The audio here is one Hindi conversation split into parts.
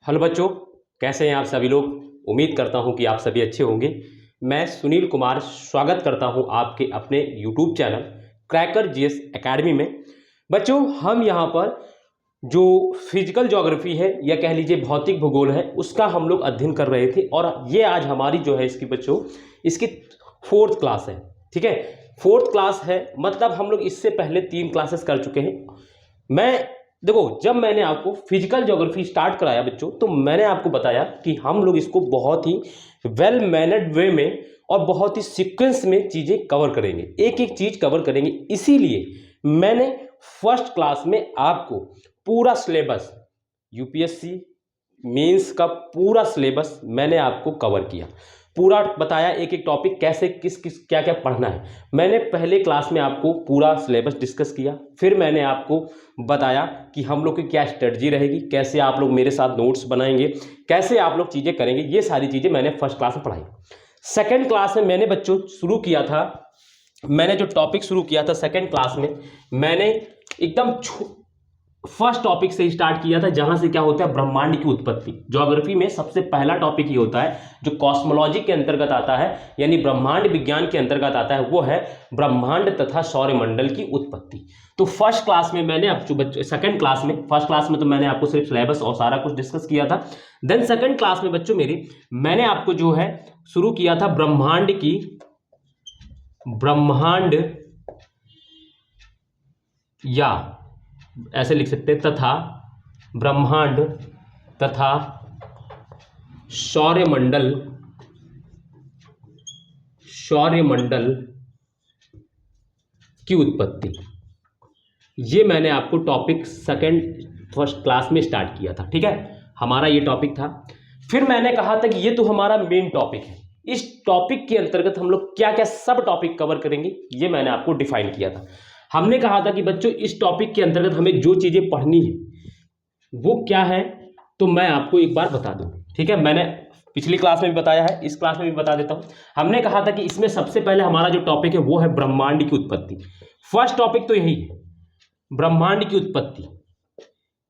हेलो बच्चों, कैसे हैं आप सभी लोग। उम्मीद करता हूं कि आप सभी अच्छे होंगे। मैं सुनील कुमार स्वागत करता हूं आपके अपने YouTube channel cracker GS academy में। बच्चों, हम यहां पर जो फिजिकल ज्योग्राफी है या कह लीजिए भौतिक भूगोल है, उसका हम लोग अध्ययन कर रहे थे और ये आज हमारी जो है इसकी बच्चों इसकी 4th क्लास है। ठीक है, 4th क्लास है, मतलब हम लोग इससे पहले 3 क्लासेस कर चुके हैं। मैं देखो, जब मैंने आपको फिजिकल ज्योग्राफी स्टार्ट कराया बच्चों, तो मैंने आपको बताया कि हम लोग इसको बहुत ही वेल मैनर्ड वे में और बहुत ही सीक्वेंस में चीज़ें कवर करेंगे, एक एक चीज़ कवर करेंगे। इसीलिए मैंने फर्स्ट क्लास में आपको पूरा सिलेबस, यूपीएससी मेंस का पूरा सिलेबस मैंने आपको कवर किया, पूरा बताया, एक एक टॉपिक कैसे किस किस क्या क्या पढ़ना है। मैंने पहले क्लास में आपको पूरा सिलेबस डिस्कस किया, फिर मैंने आपको बताया कि हम लोग की क्या स्ट्रेटजी रहेगी, कैसे आप लोग मेरे साथ नोट्स बनाएंगे, कैसे आप लोग चीज़ें करेंगे। ये सारी चीज़ें मैंने फर्स्ट क्लास में पढ़ाई। सेकेंड क्लास में मैंने बच्चों शुरू किया था, मैंने जो टॉपिक शुरू किया था सेकेंड क्लास में, मैंने एकदम फर्स्ट टॉपिक से स्टार्ट किया था, जहां से क्या होता है ब्रह्मांड की उत्पत्ति। ज्योग्राफी में सबसे पहला टॉपिक ये होता है जो कॉस्मोलॉजी के अंतर्गत आता है, यानी ब्रह्मांड विज्ञान के अंतर्गत आता है, वो है ब्रह्मांड तथा सौरमंडल की उत्पत्ति। तो फर्स्ट क्लास में मैंने सेकंड क्लास में, फर्स्ट क्लास में तो मैंने आपको सिर्फ सिलेबस और सारा कुछ डिस्कस किया था। देन सेकंड क्लास में बच्चों मैंने आपको जो है शुरू किया था ब्रह्मांड या ऐसे लिख सकते हैं तथा ब्रह्मांड तथा सौरमंडल की उत्पत्ति। ये मैंने आपको टॉपिक फर्स्ट क्लास में स्टार्ट किया था। ठीक है, हमारा ये टॉपिक था। फिर मैंने कहा था कि ये तो हमारा मेन टॉपिक है, इस टॉपिक के अंतर्गत हम लोग क्या क्या सब टॉपिक कवर करेंगे, ये मैंने आपको डिफाइन किया था। हमने कहा था कि बच्चों इस टॉपिक के अंतर्गत हमें जो चीजें पढ़नी है वो क्या है, तो मैं आपको एक बार बता दूं। ठीक है, मैंने पिछली क्लास में भी बताया है, इस क्लास में भी बता देता हूं। हमने कहा था कि इसमें सबसे पहले हमारा जो टॉपिक है वो है ब्रह्मांड की उत्पत्ति। फर्स्ट टॉपिक तो यही है, ब्रह्मांड की उत्पत्ति,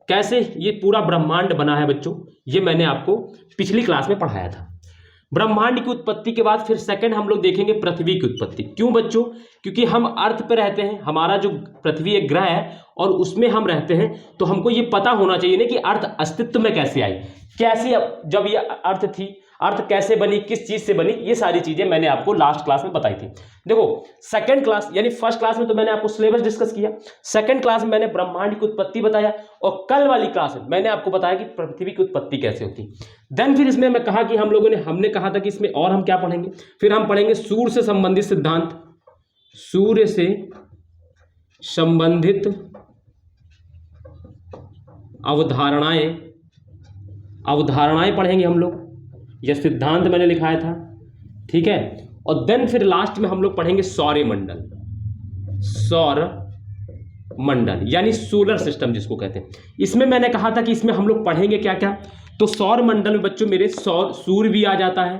कैसे ये पूरा ब्रह्मांड बना है बच्चों, ये मैंने आपको पिछली क्लास में पढ़ाया था। ब्रह्मांड की उत्पत्ति के बाद फिर सेकंड हम लोग देखेंगे पृथ्वी की उत्पत्ति। क्यों बच्चों? क्योंकि हम अर्थ पे रहते हैं, हमारा जो पृथ्वी एक ग्रह है और उसमें हम रहते हैं, तो हमको ये पता होना चाहिए ना कि अर्थ अस्तित्व में कैसे आई, कैसे जब ये अर्थ थी, अर्थ कैसे बनी, किस चीज से बनी, ये सारी चीजें मैंने आपको लास्ट क्लास में बताई थी। देखो, सेकंड क्लास यानी फर्स्ट क्लास में तो मैंने आपको सिलेबस डिस्कस किया, सेकंड क्लास में मैंने ब्रह्मांड की उत्पत्ति बताया, और कल वाली क्लास में मैंने आपको बताया कि पृथ्वी की उत्पत्ति कैसे होती। देन फिर इसमें मैं कहा कि हमने कहा था कि इसमें और हम क्या पढ़ेंगे, फिर हम पढ़ेंगे सूर्य से संबंधित सिद्धांत, सूर्य से संबंधित अवधारणाएं पढ़ेंगे हम लोग, यह सिद्धांत मैंने लिखाया था। ठीक है, और देन फिर लास्ट में हम लोग पढ़ेंगे सौरमंडल यानी सोलर सिस्टम जिसको कहते हैं। इसमें मैंने कहा था कि इसमें हम लोग पढ़ेंगे क्या क्या, तो सौरमंडल में बच्चों मेरे सूर्य भी आ जाता है।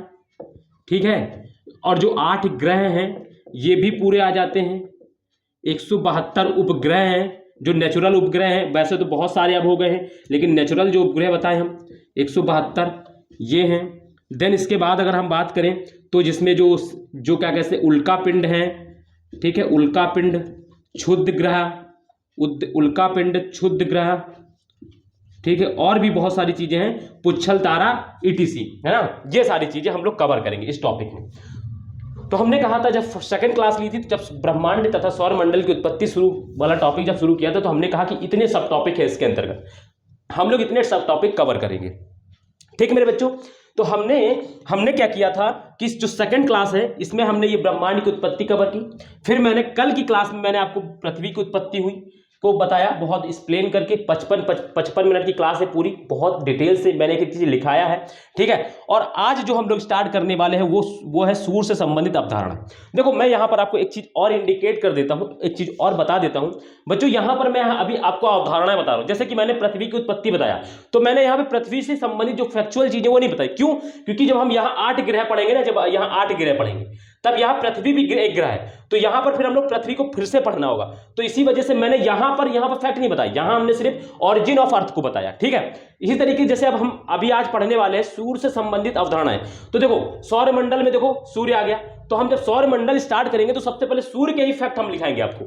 ठीक है, और जो 8 ग्रह हैं ये भी पूरे आ जाते हैं, 172 उपग्रह हैं जो नेचुरल उपग्रह हैं, वैसे तो बहुत सारे अब हो गए हैं, लेकिन नेचुरल जो उपग्रह बताए हम 172 ये हैं। देन इसके बाद अगर हम बात करें तो जिसमें जो क्या कहते हैं उल्का पिंड है, ठीक है, उल्का पिंड, क्षुद्र ग्रह, ठीक है, और भी बहुत सारी चीजें हैं, पुच्छल तारा, ईटीसी, है ना, ये सारी चीजें हम लोग कवर करेंगे इस टॉपिक में। तो हमने कहा था जब सेकंड क्लास ली थी, जब ब्रह्मांड तथा सौरमंडल की उत्पत्ति शुरू वाला टॉपिक जब शुरू किया था, तो हमने कहा कि इतने सब टॉपिक है इसके अंतर्गत, हम लोग इतने सब टॉपिक कवर करेंगे। ठीक मेरे बच्चों, तो हमने क्या किया था कि जो सेकंड क्लास है इसमें हमने ये ब्रह्मांड की उत्पत्ति कवर की। फिर मैंने कल की क्लास में मैंने आपको पृथ्वी की उत्पत्ति हुई को बताया, बहुत एक्सप्लेन करके 55 मिनट की क्लास है पूरी, बहुत डिटेल से मैंने एक चीज लिखाया है। ठीक है, और आज जो हम लोग स्टार्ट करने वाले हैं वो है सूर्य से संबंधित अवधारणा। देखो, मैं यहाँ पर आपको एक चीज और इंडिकेट कर देता हूँ, एक चीज और बता देता हूँ बच्चों। यहाँ पर मैं अभी आपको अवधारणाएं बता रहा हूँ, जैसे कि मैंने पृथ्वी की उत्पत्ति बताया, तो मैंने यहाँ पे पृथ्वी से संबंधित जो फैक्चुअल चीजें वो नहीं बताई। क्यों? क्योंकि जब हम यहाँ 8 ग्रह पढ़ेंगे ना, जब यहाँ 8 ग्रह पढ़ेंगे तब यहाँ पृथ्वी भी एक ग्रह है, तो यहाँ पर फिर हम लोग पृथ्वी को फिर से पढ़ना होगा। तो इसी वजह से मैंने यहाँ पर फैक्ट नहीं बताया, यहाँ हमने सिर्फ ऑरिजिन ऑफ अर्थ को बताया, ठीक है। इसी तरीके जैसे अब हम अभी आज पढ़ने वाले हैं सूर्य से संबंधित अवधारणाएं। तो देखो सौरमंडल में देखो सूर्य आ गया, तो हम जब सौरमंडल स्टार्ट करेंगे तो सबसे पहले सूर्य के ही फैक्ट हम लिखाएंगे आपको।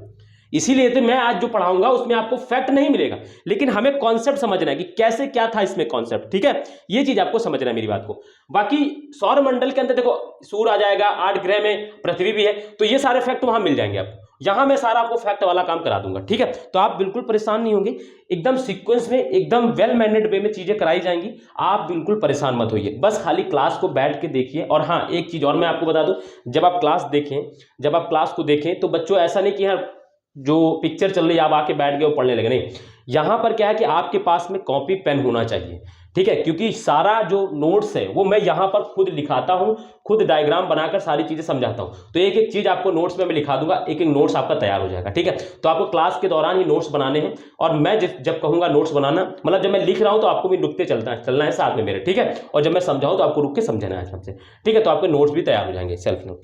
इसीलिए तो मैं आज जो पढ़ाऊंगा उसमें आपको फैक्ट नहीं मिलेगा, लेकिन हमें कॉन्सेप्ट समझना है कि कैसे क्या था इसमें कॉन्सेप्ट, ठीक है। ये चीज आपको समझना है मेरी बात को। बाकी सौरमंडल के अंदर देखो सूर्य आ जाएगा, 8 ग्रह में पृथ्वी भी है, तो ये सारे फैक्ट वहां मिल जाएंगे आपको। यहां मैं सारा आपको फैक्ट वाला काम करा दूंगा, ठीक है। तो आप बिल्कुल परेशान नहीं होंगे, एकदम सीक्वेंस में एकदम वेल मैनेड वे में चीजें कराई जाएंगी, आप बिल्कुल परेशान मत होइए। बस खाली क्लास को बैठ के देखिए। और हाँ, एक चीज और मैं आपको बता दूं, जब आप क्लास को देखें तो बच्चों ऐसा नहीं कि यार जो पिक्चर चल रही है आप आके बैठ गए और पढ़ने लगे, नहीं। यहां पर क्या है कि आपके पास में कॉपी पेन होना चाहिए, ठीक है, क्योंकि सारा जो नोट्स है वो मैं यहां पर खुद लिखाता हूं, खुद डायग्राम बनाकर सारी चीजें समझाता हूं। तो एक एक चीज आपको नोट्स में मैं लिखा दूंगा, एक एक नोट्स आपका तैयार हो जाएगा, ठीक है। तो आपको क्लास के दौरान ही नोट्स बनाने हैं, और मैं जब कहूंगा नोट्स बनाना, मतलब जब मैं लिख रहा हूं तो आपको भी रुकते चलना है साथ में मेरे, ठीक है। और जब मैं समझाऊं तो आपको रुक के समझना है सबसे, ठीक है। तो आपके नोट्स भी तैयार हो जाएंगे, सेल्फ नोट।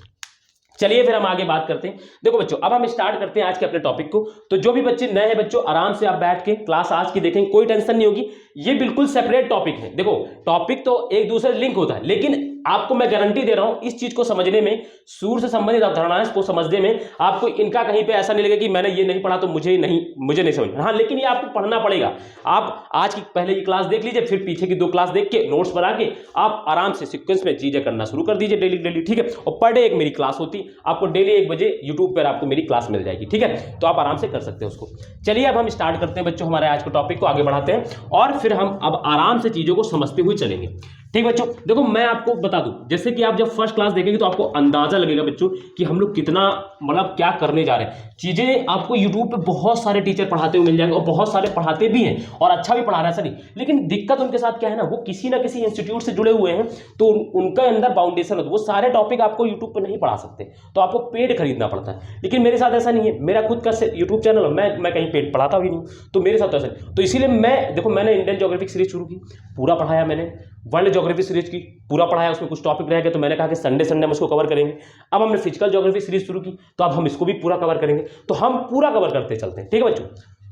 चलिए फिर हम आगे बात करते हैं। देखो बच्चों, अब हम स्टार्ट करते हैं आज के अपने टॉपिक को। तो जो भी बच्चे नए हैं बच्चों, आराम से आप बैठ के क्लास आज की देखेंगे, कोई टेंशन नहीं होगी। ये बिल्कुल सेपरेट टॉपिक है। देखो टॉपिक तो एक दूसरे से लिंक होता है, लेकिन आपको मैं गारंटी दे रहा हूं इस चीज को समझने में, सूर्य से संबंधित अवधारणाएं को समझने में आपको इनका कहीं पे ऐसा नहीं लगेगा कि मैंने ये नहीं पढ़ा तो मुझे नहीं समझ। हाँ, लेकिन ये आपको पढ़ना पड़ेगा। आप आज की पहले की क्लास देख लीजिए, फिर पीछे की 2 क्लास देख के नोट्स बना के आप आराम से सीक्वेंस में चीजें करना शुरू कर दीजिए डेली, ठीक है। और पर डे एक मेरी क्लास होती, आपको डेली 1 बजे यूट्यूब पर आपको मेरी क्लास मिल जाएगी, ठीक है। तो आप आराम से कर सकते हैं उसको। चलिए अब हम स्टार्ट करते हैं बच्चों, हमारे आज के टॉपिक को आगे बढ़ाते हैं, और फिर हम अब आराम से चीजों को समझते हुए चलेंगे, ठीक बच्चों। देखो मैं आपको बता दूं, जैसे कि आप जब फर्स्ट क्लास देखेंगे तो आपको अंदाजा लगेगा बच्चों कि हम लोग कितना मतलब क्या करने जा रहे हैं। चीजें आपको यूट्यूब पे बहुत सारे टीचर पढ़ाते हुए मिल जाएंगे, और बहुत सारे पढ़ाते भी हैं और अच्छा भी पढ़ा रहा है, ऐसा नहीं। लेकिन दिक्कत उनके साथ क्या है ना, वो किसी ना किसी इंस्टीट्यूट से जुड़े हुए हैं, तो उनका अंदर बाउंडेशन होता है, वो सारे टॉपिक आपको यूट्यूब पर नहीं पढ़ा सकते, तो आपको पेड खरीदना पड़ता है। लेकिन मेरे साथ ऐसा नहीं है, मेरा खुद का यूट्यूब चैनल है, मैं कहीं पेड पढ़ाता भी नहीं, तो मेरे साथ ऐसा नहीं। तो इसीलिए मैंने इंडियन ज्योग्राफिक सीरीज शुरू की, पूरा पढ़ाया मैंने। वर्ल्ड ज्योग्राफी सीरीज की पूरा पढ़ाया, उसमें कुछ टॉपिक रह गए तो मैंने कहा कि संडे हम उसको कवर करेंगे। अब हमने फिजिकल ज्योग्राफी सीरीज शुरू की, तो अब हम इसको भी पूरा कवर करेंगे, तो हम पूरा कवर करते चलते हैं, ठीक है बच्चों।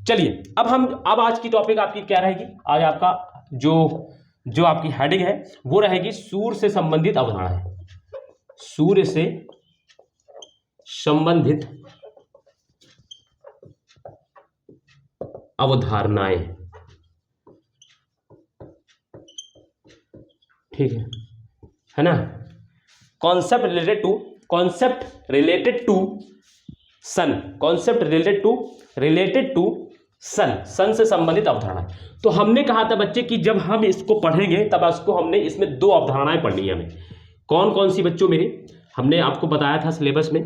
चलिए अब आज की टॉपिक आपकी क्या रहेगी, आज आपका जो आपकी हेडिंग है वो रहेगी सूर्य से संबंधित अवधारणाएं। सूर्य से संबंधित अवधारणाएं, ठीक है ना। कॉन्सेप्ट रिलेटेड टू सन से संबंधित अवधारणा। तो हमने कहा था बच्चे कि जब हम इसको पढ़ेंगे तब हमने इसमें 2 अवधारणाएं पढ़नी है हमें। कौन कौन सी बच्चों मेरी, हमने आपको बताया था सिलेबस में,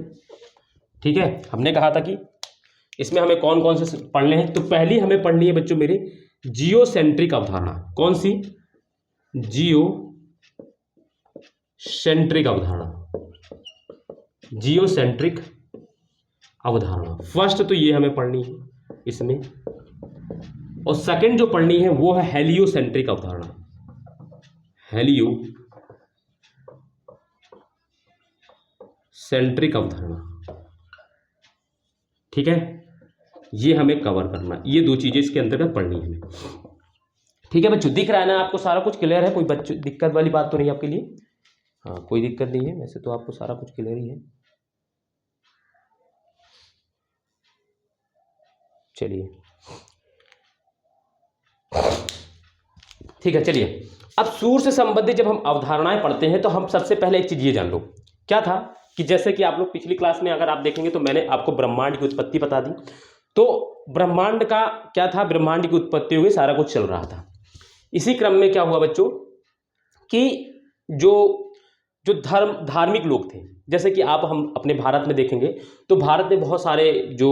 ठीक है। हमने कहा था कि इसमें हमें कौन कौन से पढ़ने हैं। तो पहली हमें पढ़नी है बच्चों मेरे जियोसेंट्रिक अवधारणा। कौन सी? जियोसेंट्रिक अवधारणा फर्स्ट तो ये हमें पढ़नी है इसमें। और सेकंड जो पढ़नी है वो है हेलियोसेंट्रिक अवधारणा। हेलियोसेंट्रिक अवधारणा, ठीक है। ये हमें कवर करना, ये 2 चीजें इसके अंतर्गत पढ़नी है हमें, ठीक है बच्चों। दिख रहा है ना आपको, सारा कुछ क्लियर है, कोई बच्चों दिक्कत वाली बात तो नहीं आपके लिए? हाँ, कोई दिक्कत नहीं है, वैसे तो आपको सारा कुछ क्लियर ही है। चलिए ठीक है। चलिए अब सूर्य से संबंधित जब हम अवधारणाएं पढ़ते हैं तो हम सबसे पहले एक चीज ये जान लो, क्या था कि जैसे कि आप लोग पिछली क्लास में अगर आप देखेंगे तो मैंने आपको ब्रह्मांड की उत्पत्ति बता दी। तो ब्रह्मांड का क्या था, ब्रह्मांड की उत्पत्ति हो गई, सारा कुछ चल रहा था। इसी क्रम में क्या हुआ बच्चों कि जो धार्मिक लोग थे, जैसे कि हम अपने भारत में देखेंगे तो भारत में बहुत सारे जो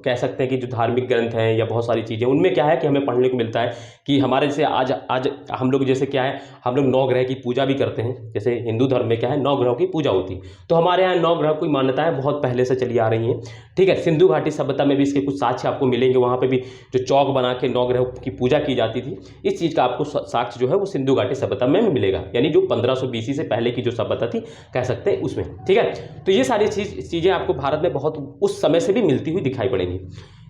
कह सकते हैं कि जो धार्मिक ग्रंथ हैं या बहुत सारी चीज़ें, उनमें क्या है कि हमें पढ़ने को मिलता है कि हमारे जैसे आज हम लोग जैसे क्या है, हम लोग 9 ग्रह की पूजा भी करते हैं। जैसे हिंदू धर्म में क्या है, 9 ग्रहों की पूजा होती है। तो हमारे यहाँ 9 ग्रह की मान्यताएं बहुत पहले से चली आ रही हैं, ठीक है। सिंधु घाटी सभ्यता में भी इसके कुछ साक्ष्य आपको मिलेंगे, वहाँ पर भी जो चौक बना के 9 ग्रहों की पूजा की जाती थी, इस चीज़ का आपको साक्ष्य जो है वो सिंधु घाटी सभ्यता में मिलेगा। यानी जो 1500 BC से पहले की जो सभ्यता थी कह सकते हैं उसमें, ठीक है। तो ये सारी चीज़ें आपको भारत में बहुत उस समय से भी मिलती हुई दिखाई पड़ेंगी।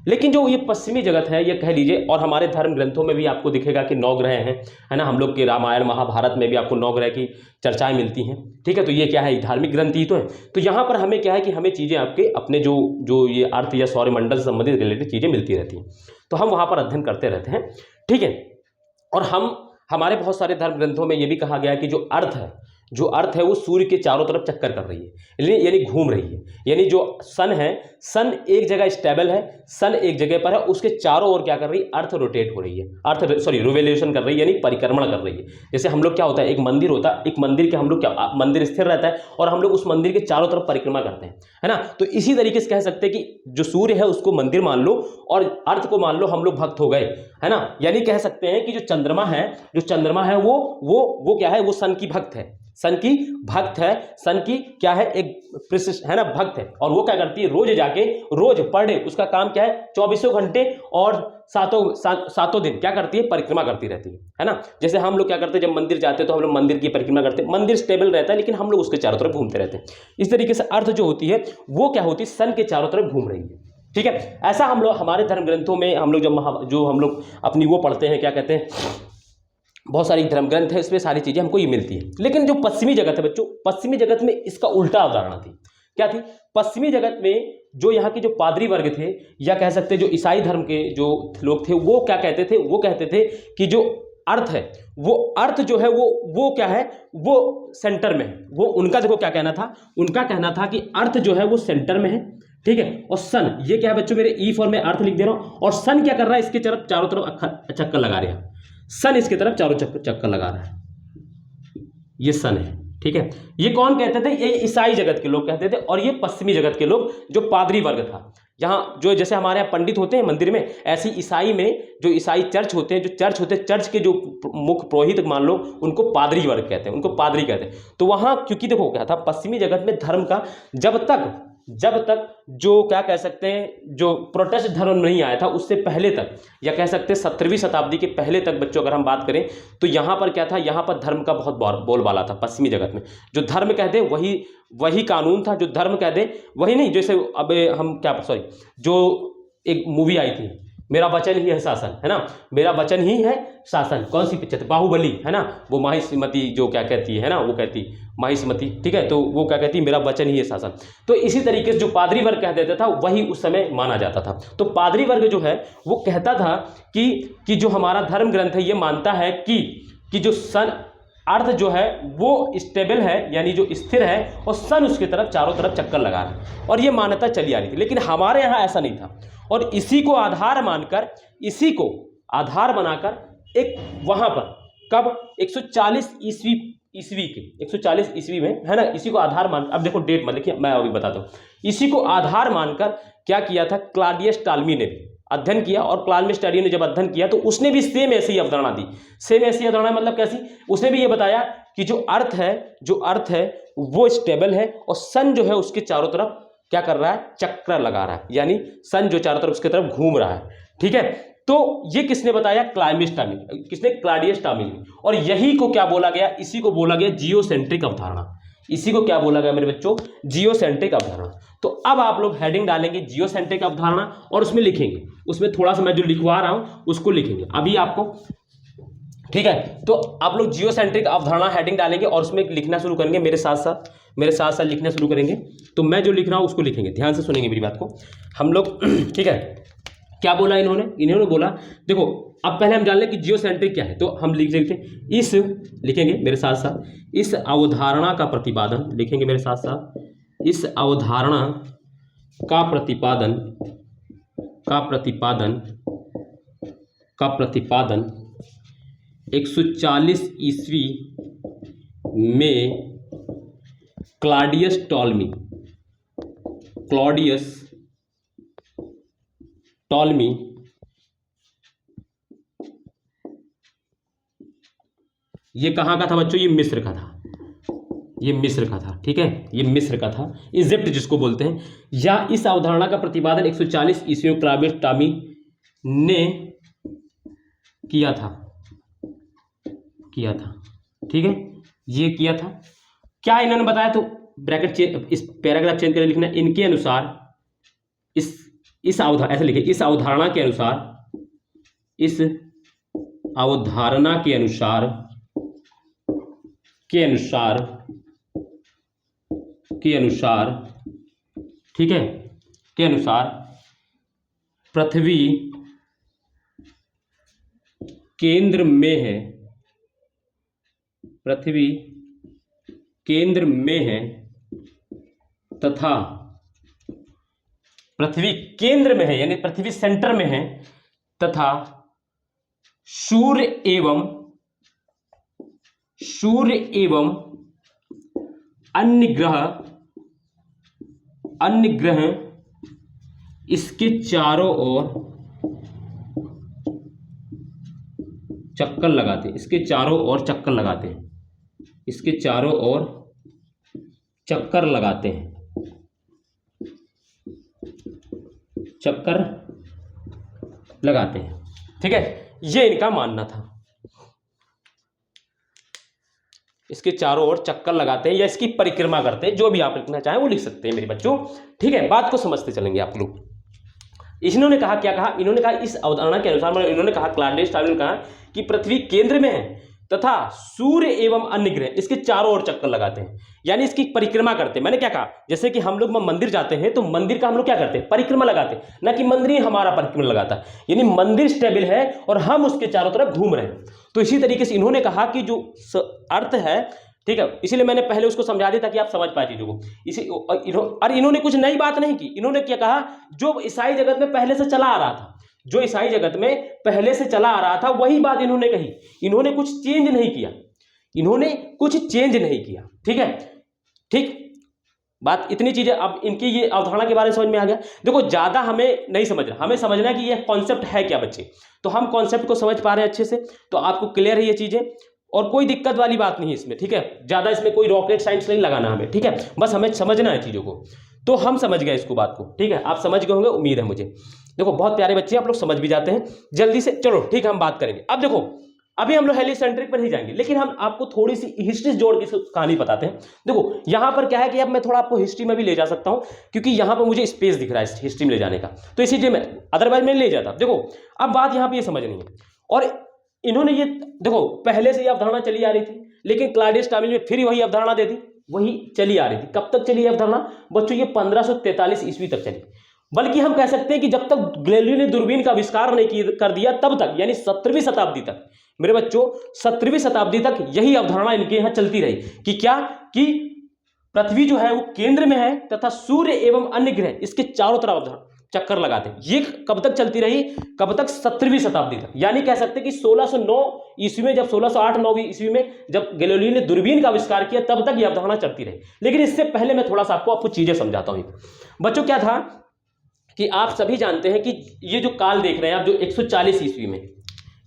लेकिन जो ये पश्चिमी जगत है, ये कह लीजिए, और हमारे धर्म ग्रंथों में भी आपको दिखेगा कि 9 ग्रह हैं, है ना। हम लोग के रामायण महाभारत में भी आपको 9 ग्रह की चर्चाएं मिलती हैं, ठीक है। तो ये क्या है, धार्मिक ग्रंथ ही तो है। तो यहाँ पर हमें क्या है कि हमें चीज़ें आपके अपने जो ये अर्थ या सौरमंडल से संबंधित रिलेटेड चीज़ें मिलती रहती हैं, तो हम वहाँ पर अध्ययन करते रहते हैं, ठीक है। और हमारे बहुत सारे धर्म ग्रंथों में ये भी कहा गया है कि जो अर्थ है वो सूर्य के चारों तरफ चक्कर कर रही है, यानी घूम रही है। यानी जो सन है, सन एक जगह स्टेबल है, सन एक जगह पर है, उसके चारों ओर क्या कर रही है, अर्थ रोटेट हो रही है, रिवोल्यूशन कर रही है, यानी परिक्रमण कर रही है। जैसे हम लोग क्या होता है, एक मंदिर होता है, एक मंदिर के हम लोग क्या, मंदिर स्थिर रहता है और हम लोग उस मंदिर के चारों तरफ परिक्रमा करते हैं, है ना। तो इसी तरीके से कह सकते हैं कि जो सूर्य है उसको मंदिर मान लो और अर्थ को मान लो हम लोग भक्त हो गए, है ना। यानी कह सकते हैं कि जो चंद्रमा है वो क्या है, वो सन की भक्त है, सन की भक्त है, सन की क्या है, एक है ना, भक्त है। और वो क्या करती है, रोज पर डे उसका काम क्या है, 24 घंटे और सातों दिन क्या करती है, परिक्रमा करती रहती है ना। जैसे हम लोग क्या करते हैं, जब मंदिर जाते हैं तो हम लोग मंदिर की परिक्रमा करते हैं, मंदिर स्टेबल रहता है लेकिन हम लोग उसके चारों तरफ घूमते रहते हैं। इस तरीके से अर्थ जो होती है वो क्या होती है, सन के चारों तरफ घूम रही है, ठीक है। ऐसा हम लोग हमारे धर्म ग्रंथों में हम लोग जो हम लोग अपनी वो पढ़ते हैं, क्या कहते हैं, बहुत सारी धर्म ग्रंथ है, इसमें सारी चीज़ें हमको ये मिलती है। लेकिन जो पश्चिमी जगत है बच्चों, पश्चिमी जगत में इसका उल्टा अवधारणा थी। क्या थी, पश्चिमी जगत में जो यहाँ के जो पादरी वर्ग थे, या कह सकते हैं जो ईसाई धर्म के जो लोग थे, वो क्या कहते थे, वो कहते थे कि जो अर्थ है, वो अर्थ जो है वो क्या है, वो सेंटर में है। वो उनका देखो क्या कहना था, उनका कहना था कि अर्थ जो है वो सेंटर में है, ठीक है। और सन, ये क्या है बच्चों, मेरे ई फॉर में अर्थ लिख दे रहा हूँ, और सन क्या कर रहा है, इसके चारों तरफ चक्कर लगा रहा है, सन इसके तरफ चारों चक्कर लगा रहा है, ये सन है, ठीक है। ये कौन कहते थे, ये ईसाई जगत के लोग कहते थे, और ये पश्चिमी जगत के लोग जो पादरी वर्ग था, यहाँ जो जैसे हमारे यहाँ पंडित होते हैं मंदिर में, ऐसी ईसाई में जो ईसाई चर्च होते हैं, चर्च के जो मुख्य पुरोहित मान लो, उनको पादरी वर्ग कहते हैं, उनको पादरी कहते हैं। तो वहाँ क्योंकि देखो क्या था, पश्चिमी जगत में धर्म का जब तक जो क्या कह सकते हैं, जो प्रोटेस्ट धर्म नहीं आया था उससे पहले तक, या कह सकते हैं 17वीं शताब्दी के पहले तक बच्चों, अगर हम बात करें तो यहाँ पर क्या था, यहाँ पर धर्म का बहुत बोलबाला था पश्चिमी जगत में। जो धर्म कह दे वही कानून था, जो धर्म कह दे वही नहीं। जैसे अब हम जो एक मूवी आई थी, मेरा वचन ही है शासन, है ना, मेरा वचन ही है शासन, कौन सी पिक्चर थी, बाहुबली, है ना। वो माहिष्मति जो क्या कहती है ना, वो कहती माहिष्मति, ठीक है। तो वो क्या कहती, मेरा वचन ही है शासन। तो इसी तरीके से जो पादरी वर्ग कह देता था वही उस समय माना जाता था। तो पादरी वर्ग जो है वो कहता था कि जो हमारा धर्म ग्रंथ है ये मानता है कि जो सन अर्थ जो है वो स्टेबल है, यानी जो स्थिर है, और सन उसके तरफ चारों तरफ चक्कर लगा रहा है, और ये मान्यता चली आ रही थी। लेकिन हमारे यहाँ ऐसा नहीं था, और इसी को आधार मानकर, इसी को आधार बनाकर एक वहाँ पर कब 140 ईस्वी में, है ना, इसी को आधार मान, अब देखो डेट मत लिखिए, मैं अभी बताता हूँ। इसी को आधार मानकर क्या किया था, क्लॉडियस टॉलमी ने अध्ययन किया, और क्लॉडियस टॉलमी ने जब अध्ययन किया तो उसने भी सेम ऐसी ही अवधारणा दी। सेम ऐसी अवधारणा मतलब कैसी, उसने भी ये बताया कि जो अर्थ है वो स्टेबल है, और सन जो है उसके चारों तरफ क्या कर रहा है, चक्कर लगा रहा है, यानी सन जो चारों तरफ उसके तरफ घूम रहा है, ठीक है। तो ये किसने बताया, क्लॉडियस टॉलमी ने। और यही को क्या बोला गया, इसी को बोला गया जियोसेंट्रिक अवधारणा। इसी को क्या बोला गया मेरे बच्चों, जियोसेंट्रिक अवधारणा। तो अब आप लोग हेडिंग डालेंगे जियोसेंट्रिक अवधारणा, और उसमें लिखेंगे, उसमें थोड़ा सा मैं जो लिखवा रहा हूं उसको लिखेंगे अभी आपको, ठीक है। तो आप लोग जियोसेंट्रिक अवधारणा हेडिंग डालेंगे और उसमें लिखना शुरू करेंगे, मेरे साथ साथ लिखना शुरू करेंगे। तो मैं जो लिख रहा हूं उसको लिखेंगे, ध्यान से सुनेंगे मेरी बात को हम लोग, ठीक है। क्या बोला इन्होंने बोला, देखो अब पहले हम जान लें कि जियोसेंट्रिक क्या है। तो हम लिखेंगे मेरे साथ साथ, इस अवधारणा का प्रतिपादन, लिखेंगे मेरे साथ साथ, इस अवधारणा का प्रतिपादन 140 ईस्वी में क्लॉडियस टॉलमी ये कहाँ का था बच्चों, ये मिस्र का था, ठीक है, ये मिस्र का था, इजिप्ट जिसको बोलते हैं। या इस अवधारणा का प्रतिपादन 140 ईस्वी में क्लॉडियस टॉलमी ने किया था, ठीक है, ये किया था। क्या इन्होंने बताया, तो ब्रैकेट चेंज, इस पैराग्राफ चेंज करके लिखना, इनके अनुसार, इस अवधारणा, ऐसे लिखे, इस अवधारणा के अनुसार, इस अवधारणा के अनुसार ठीक है, के अनुसार पृथ्वी केंद्र में है, पृथ्वी केंद्र में है तथा पृथ्वी केंद्र में है, यानी पृथ्वी सेंटर में है, तथा सूर्य एवं अन्य ग्रह इसके चारों ओर चक्कर लगाते हैं, इसके चारों ओर चक्कर लगाते हैं, इसके चारों ओर चक्कर लगाते हैं, चक्कर लगाते हैं। ठीक है, ये इनका मानना था, इसके चारों ओर चक्कर लगाते हैं या इसकी परिक्रमा करते हैं, जो भी आप लिखना चाहें वो लिख सकते हैं मेरे बच्चों। ठीक है, बात को समझते चलेंगे आप लोग। इन्होंने कहा, क्या कहा, इन्होंने कहा इस अवधारणा के अनुसार, मतलब इन्होंने कहा, क्लॉडियस टार्विन ने कहा कि पृथ्वी केंद्र में है तथा सूर्य एवं अन्य ग्रह इसके चारों ओर चक्कर लगाते हैं, यानी इसकी परिक्रमा करते हैं। मैंने क्या कहा, जैसे कि हम लोग मंदिर जाते हैं तो मंदिर का हम लोग क्या करते हैं, परिक्रमा लगाते हैं, ना कि मंदिर ही हमारा परिक्रमा लगाता है, यानी मंदिर स्टेबल है और हम उसके चारों तरफ घूम रहे हैं। तो इसी तरीके से इन्होंने कहा कि जो अर्थ है, ठीक है, इसीलिए मैंने पहले उसको समझा दिया ताकि आप समझ पाए चीजों को। और इन्होंने कुछ नई बात नहीं की, इन्होंने क्या कहा, जो ईसाई जगत में पहले से चला आ रहा था, जो ईसाई जगत में पहले से चला आ रहा था वही बात इन्होंने कही, इन्होंने कुछ चेंज नहीं किया, इन्होंने कुछ चेंज नहीं किया। ठीक है, ठीक बात, इतनी चीजें। अब इनकी ये अवधारणा के बारे में समझ में आ गया। देखो ज्यादा हमें नहीं समझना, हमें समझना कि ये कॉन्सेप्ट है क्या बच्चे, तो हम कॉन्सेप्ट को समझ पा रहे हैं अच्छे से, तो आपको क्लियर है ये चीजें और कोई दिक्कत वाली बात नहीं है इसमें। ठीक है, ज्यादा इसमें कोई रॉकेट साइंस नहीं लगाना हमें, ठीक है, बस हमें समझना है चीजों को। तो हम समझ गए इसको, बात को, ठीक है, आप समझ गए होंगे, उम्मीद है मुझे। देखो बहुत प्यारे बच्चे, आप लोग समझ भी जाते हैं जल्दी से। चलो ठीक है, हम बात करेंगे। अब देखो, अभी हम लोग हेलिसेंट्रिक पर ही जाएंगे, लेकिन हम आपको थोड़ी सी हिस्ट्री जोड़ के कहानी बताते हैं। देखो यहां पर क्या है कि अब मैं थोड़ा आपको हिस्ट्री में भी ले जा सकता हूं, क्योंकि यहां पर मुझे स्पेस दिख रहा है हिस्ट्री में ले जाने का, तो इसीलिए मैं, अदरवाइज मैं ले जाता। देखो अब बात यहां पर ये समझनी है, और इन्होंने ये, देखो पहले से ये अवधारणा चली आ रही थी, लेकिन क्लॉडियस टार्विन ने फिर वही अवधारणा दे दी, वही चली आ रही थी। कब तक चली ये अवधारणा बच्चों, ये 1543 ईस्वी तक चली, बल्कि हम कह सकते हैं कि जब तक गैलीलियो ने दूरबीन का आविष्कार नहीं कर दिया तब तक, यानी 17वीं शताब्दी तक मेरे बच्चों, 17वीं शताब्दी तक यही अवधारणा इनके यहां चलती रही कि क्या, कि पृथ्वी जो है वो केंद्र में है तथा सूर्य एवं अन्य ग्रह इसके चारों तरफ चक्कर लगाते हैं। ये कब तक चलती रही, कब तक, 17वीं शताब्दी तक, यानी कह सकते हैं कि 1609 ईस्वी में, जब 1608-9 ईस्वी में जब गैलीलियो ने दूरबीन का आविष्कार किया तब तक यह अवधारणा चलती रही। लेकिन इससे पहले मैं थोड़ा सा आपको चीजें समझाता हूं। बच्चों क्या था कि आप सभी जानते हैं कि ये जो काल देख रहे हैं आप, जो 140 ईस्वी में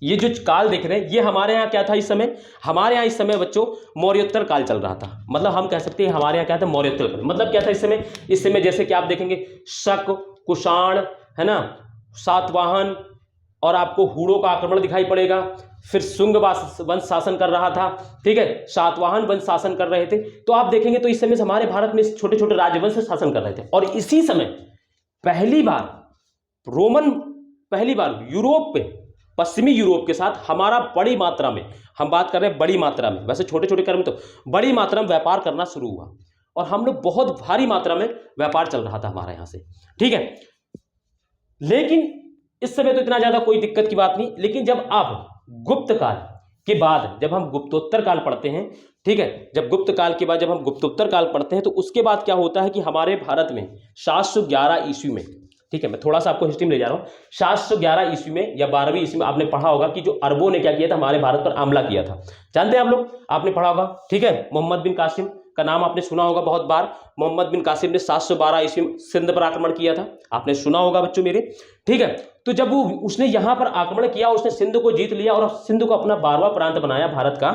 ये जो काल देख रहे हैं, ये हमारे यहाँ क्या था इस समय, हमारे यहाँ इस समय बच्चों मौर्योत्तर काल चल रहा था। मतलब हम कह सकते हैं हमारे यहाँ क्या था, मौर्योत्तर काल। मतलब क्या था इस समय जैसे कि आप देखेंगे शक, कुषाण, है ना, सातवाहन, और आपको हूणों का आक्रमण दिखाई पड़ेगा। फिर शुंग वंश शासन कर रहा था, ठीक है, सातवाहन वंश शासन कर रहे थे। तो आप देखेंगे तो इस समय हमारे भारत में छोटे छोटे राजवंश शासन कर रहे थे। और इसी समय पहली बार यूरोप पे, पश्चिमी यूरोप के साथ हमारा बड़ी मात्रा में, हम बात कर रहे हैं बड़ी मात्रा में, वैसे छोटे छोटे कर्म तो बड़ी मात्रा में व्यापार करना शुरू हुआ, और हम लोग बहुत भारी मात्रा में व्यापार चल रहा था हमारे यहां से, ठीक है। लेकिन इस समय तो इतना ज्यादा कोई दिक्कत की बात नहीं। लेकिन जब आप गुप्त काल के बाद, जब हम गुप्तोत्तर काल पढ़ते हैं, ठीक है, जब गुप्त काल के बाद जब हम गुप्तोत्तर काल पढ़ते हैं, तो उसके बाद क्या होता है कि हमारे भारत में 711 ईस्वी में, ठीक है, मैं थोड़ा सा आपको हिस्ट्री में ले जा रहा हूं, 711 ईस्वी में या 12वीं ईस्वी में आपने पढ़ा होगा कि जो अरबों ने क्या किया था, हमारे भारत पर हमला किया था। जानते हैं आप लोग, आपने पढ़ा होगा, ठीक है, मोहम्मद बिन कासिम का नाम आपने सुना होगा बहुत बार। मोहम्मद बिन कासिम ने 712 ईस्वी में सिंध पर आक्रमण किया था, आपने सुना होगा बच्चों मेरे, ठीक है। तो जब उसने यहां पर आक्रमण किया, उसने सिंध को जीत लिया और सिंध को अपना 12वां प्रांत बनाया भारत का,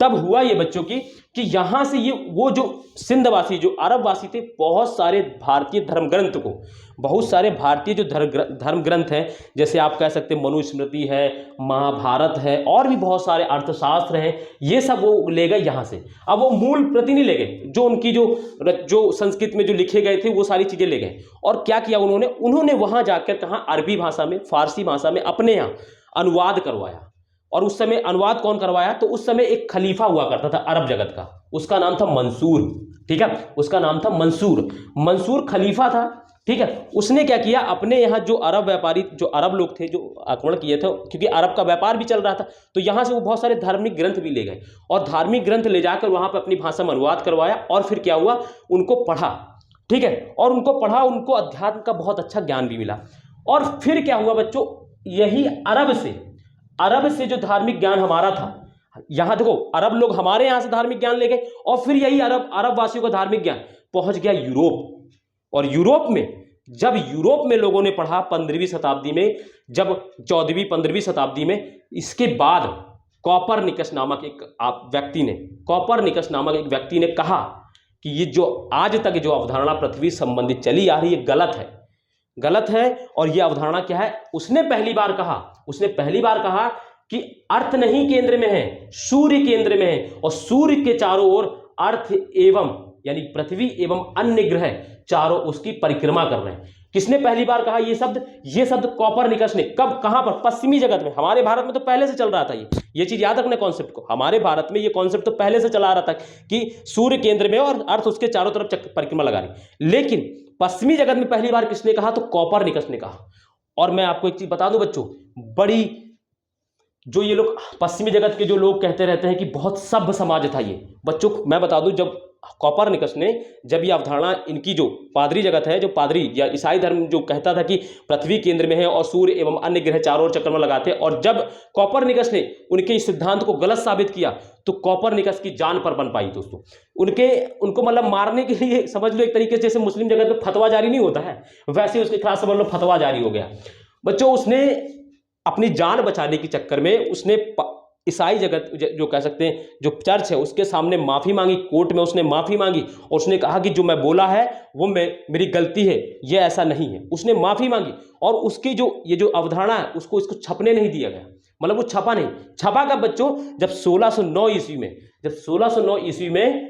तब हुआ ये बच्चों की कि यहां से ये वो जो सिंधवासी जो अरबवासी थे, बहुत सारे भारतीय धर्म ग्रंथ को, बहुत सारे भारतीय जो धर्म ग्रंथ हैं, जैसे आप कह सकते हैं मनुस्मृति है, महाभारत है, और भी बहुत सारे अर्थशास्त्र हैं, ये सब वो ले गए यहाँ से। अब वो मूल प्रति नहीं ले गए, जो उनकी जो संस्कृत में जो लिखे गए थे वो सारी चीज़ें ले गए। और क्या किया उन्होंने वहाँ जाकर कहाँ, अरबी भाषा में, फारसी भाषा में अपने यहाँ अनुवाद करवाया। और उस समय अनुवाद कौन करवाया? तो उस समय एक खलीफा हुआ करता था अरब जगत का, उसका नाम था मंसूर। ठीक है, उसका नाम था मंसूर खलीफा था। ठीक है, उसने क्या किया, अपने यहाँ जो अरब व्यापारी, जो अरब लोग थे जो आक्रमण किए थे, क्योंकि अरब का व्यापार भी चल रहा था, तो यहाँ से वो बहुत सारे धार्मिक ग्रंथ भी ले गए और धार्मिक ग्रंथ ले जाकर वहाँ पर अपनी भाषा में अनुवाद करवाया। और फिर क्या हुआ, उनको पढ़ा। ठीक है, और उनको पढ़ा, उनको अध्यात्म का बहुत अच्छा ज्ञान भी मिला। और फिर क्या हुआ बच्चों, यही अरब से जो धार्मिक ज्ञान हमारा था, यहां देखो अरब लोग हमारे यहां से धार्मिक ज्ञान ले गए, और फिर यही अरब वासियों का धार्मिक ज्ञान पहुंच गया यूरोप। और यूरोप में लोगों ने पढ़ा 15वीं शताब्दी में, जब 14वीं 15वीं शताब्दी में, इसके बाद कॉपरनिकस नामक एक व्यक्ति ने कहा कि ये जो आज तक जो अवधारणा पृथ्वी संबंधित चली आ रही है गलत है। और ये अवधारणा क्या है, उसने पहली बार कहा कि अर्थ नहीं केंद्र में है, सूर्य केंद्र में है, और सूर्य के चारों ओर अर्थ एवं यानी पृथ्वी एवं अन्य ग्रह चारों उसकी परिक्रमा कर रहे हैं। किसने पहली बार कहा ये शब्द? कॉपरनिकस ने। कब, कहां पर? पश्चिमी जगत में। हमारे भारत में तो पहले से चल रहा था ये चीज याद रखना कॉन्सेप्ट को। हमारे भारत में ये कॉन्सेप्ट तो पहले से चला आ रहा था कि सूर्य केंद्र में और अर्थ उसके चारों तरफ परिक्रमा लगा रही। लेकिन पश्चिमी जगत में पहली बार किसने कहा? तो कॉपरनिकस ने कहा। और मैं आपको एक चीज बता दूं बच्चों, बड़ी जो ये लोग पश्चिमी जगत के जो लोग कहते रहते हैं कि बहुत सभ्य समाज था ये, बच्चों मैं बता दूं, जब कॉपरनिकस ने, जब ये अवधारणा, इनकी जो पादरी जगत है, जो पादरी या ईसाई धर्म जो कहता था कि पृथ्वी केंद्र में है और सूर्य एवं अन्य ग्रह चारों ओर चक्कर में लगाते हैं, और जब कॉपरनिकस ने उनके इस सिद्धांत को गलत साबित किया तो कॉपरनिकस की जान पर बन पाई दोस्तों। उनको मतलब मारने के लिए, समझ लो एक तरीके से जैसे मुस्लिम जगत में फतवा जारी नहीं होता है, वैसे उसके खिलाफ समझ लो फतवा जारी हो गया बच्चों। उसने अपनी जान बचाने के चक्कर में उसने ईसाई जगत जो कह सकते हैं जो चर्च है उसके सामने माफ़ी मांगी, कोर्ट में उसने माफ़ी मांगी, और उसने कहा कि जो मैं बोला है वो मेरी गलती है, ये ऐसा नहीं है। उसने माफ़ी मांगी, और उसकी ये जो अवधारणा है इसको छपने नहीं दिया गया, मतलब वो छपा नहीं। छपा का बच्चों जब 1609 ईस्वी में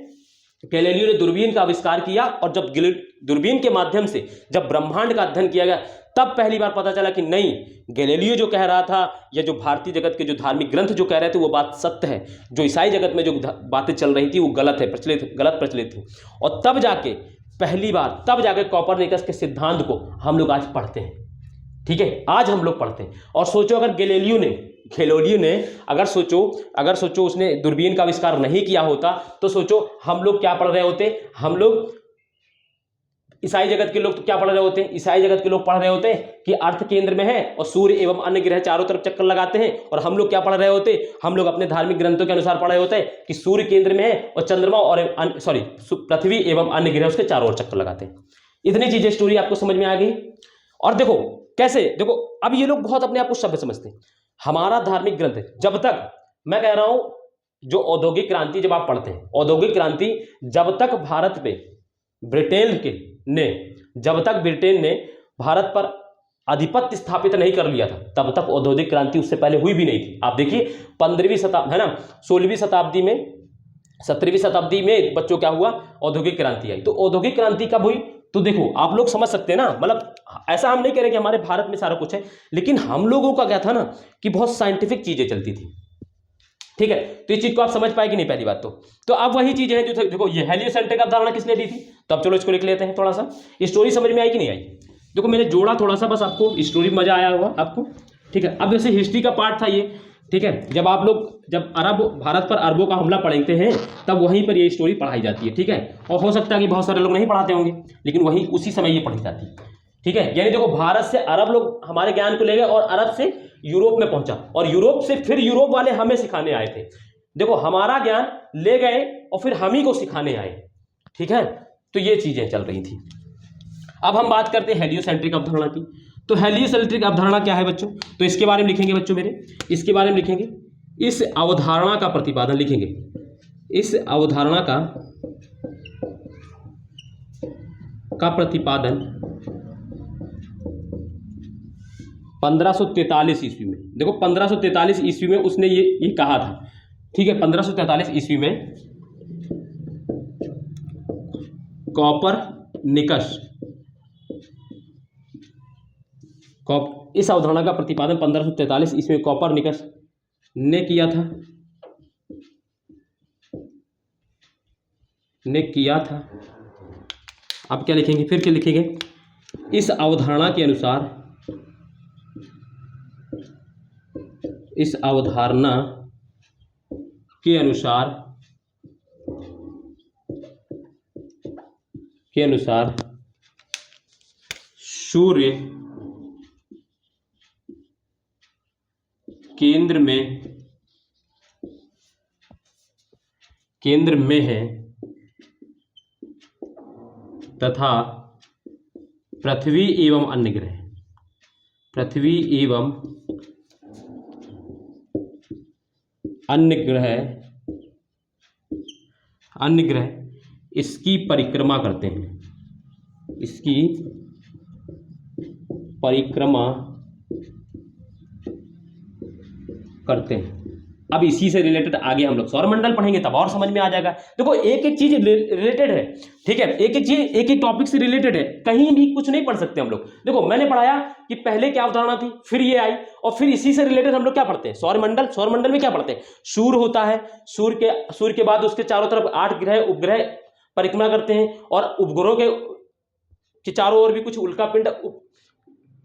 गैलीलियो ने दूरबीन का आविष्कार किया, और जब दूरबीन के माध्यम से जब ब्रह्मांड का अध्ययन किया गया, तब पहली बार पता चला कि नहीं, गैलीलियो जो कह रहा था या जो भारतीय जगत के जो धार्मिक ग्रंथ जो कह रहे थे वो बात सत्य है, जो ईसाई जगत में जो बातें चल रही थी वो गलत प्रचलित थी। और तब जाके कॉपरनिकस के सिद्धांत को हम लोग आज पढ़ते हैं। ठीक है, आज हम लोग पढ़ते हैं। और सोचो अगर गैलीलियो ने अगर सोचो उसने दूरबीन का आविष्कार नहीं किया होता, तो सोचो हम लोग क्या पढ़ रहे होते। हम लोग ईसाई जगत के लोग तो क्या पढ़ रहे होते हैं, ईसाई जगत के लोग पढ़ रहे होते हैं कि अर्थ केंद्र में है और सूर्य एवं अन्य ग्रह चारों तरफ चक्कर लगाते हैं। और हम लोग क्या पढ़ रहे होते, हम लोग अपने धार्मिक ग्रंथों के अनुसार पढ़ रहे होते हैं कि सूर्य केंद्र में है और चंद्रमा और पृथ्वी एवं अन्य ग्रह उसके चारों ओर चक्कर लगाते हैं। इतनी चीजें, स्टोरी आपको समझ में आ गई। और देखो कैसे, देखो अब ये लोग बहुत अपने आप को सभ्य समझते हैं। हमारा धार्मिक ग्रंथ जब तक, मैं कह रहा हूं, जो औद्योगिक क्रांति जब आप पढ़ते हैं, औद्योगिक क्रांति जब तक भारत पे जब तक ब्रिटेन ने भारत पर आधिपत्य स्थापित नहीं कर लिया था, तब तक औद्योगिक क्रांति उससे पहले हुई भी नहीं थी। आप देखिए 15वीं शताब्दी है ना, 16वीं शताब्दी में, 17वीं शताब्दी में बच्चों क्या हुआ, औद्योगिक क्रांति आई। तो औद्योगिक क्रांति कब हुई, तो देखो आप लोग समझ सकते हैं ना, मतलब ऐसा हम नहीं कह रहे कि हमारे भारत में सारा कुछ है, लेकिन हम लोगों का क्या था ना कि बहुत साइंटिफिक चीजें चलती थी। ठीक है, तो इस चीज को आप समझ पाए कि नहीं, पहली बात तो अब वही चीजें हैं जो देखो, ये हेलियोसेंट्रिक अवधारणा किसने दी थी, तो अब चलो इसको लिख लेते हैं थोड़ा सा। स्टोरी समझ में आई कि नहीं आई? देखो मैंने जोड़ा थोड़ा सा, बस आपको स्टोरी में मजा आया होगा आपको। ठीक है, अब जैसे हिस्ट्री का पार्ट था ये। ठीक है, जब आप लोग भारत पर अरबों का हमला पढ़ते हैं तब वहीं पर ये स्टोरी पढ़ाई जाती है। ठीक है, और हो सकता है कि बहुत सारे लोग नहीं पढ़ाते होंगे, लेकिन वहीं उसी समय ये पढ़ी जाती है। ठीक है, यानी देखो भारत से अरब लोग हमारे ज्ञान को ले गए और अरब से यूरोप में पहुंचा, और यूरोप से फिर यूरोप वाले हमें सिखाने आए थे। देखो हमारा ज्ञान ले गए और फिर हम ही को सिखाने आए। ठीक है, तो ये चीजें चल रही थी। अब हम बात करते हैं हेलियोसेंट्रिक अवधारणा की। तो हेलियोसेंट्रिक अवधारणा क्या है बच्चों, तो इसके बारे में लिखेंगे बच्चों मेरे, इसके बारे में लिखेंगे, इस अवधारणा का प्रतिपादन लिखेंगे। इस अवधारणा का प्रतिपादन 1543 ईस्वी में, देखो 1543 ईस्वी में उसने ये कहा था, ठीक है। 1543 ईस्वी में कोपरनिकस, इस अवधारणा का प्रतिपादन 1543 ईस्वी में कोपरनिकस ने किया था। अब क्या लिखेंगे, फिर क्या लिखेंगे, इस अवधारणा के अनुसार, इस अवधारणा के अनुसार सूर्य केंद्र में है तथा पृथ्वी एवं अन्य ग्रह इसकी परिक्रमा करते हैं। अब इसी से रिलेटेड आगे हम लोग सौरमंडल पढ़ेंगे, तब और समझ में आ जाएगा। देखो एक एक चीज रिलेटेड है, ठीक है, एक एक चीज एक एक टॉपिक से रिलेटेड है, कहीं भी कुछ नहीं पढ़ सकते हम लोग। देखो मैंने पढ़ाया कि पहले क्या अवधारणा थी, फिर ये आई, और फिर इसी से रिलेटेड हम लोग क्या पढ़ते हैं, सौरमंडल में क्या पढ़ते हैं, सूर्य होता है, सूर्य के बाद उसके चारों तरफ 8 ग्रह उपग्रह परिक्रमा करते हैं, और उपग्रहों के चारों ओर भी कुछ उल्कापिंड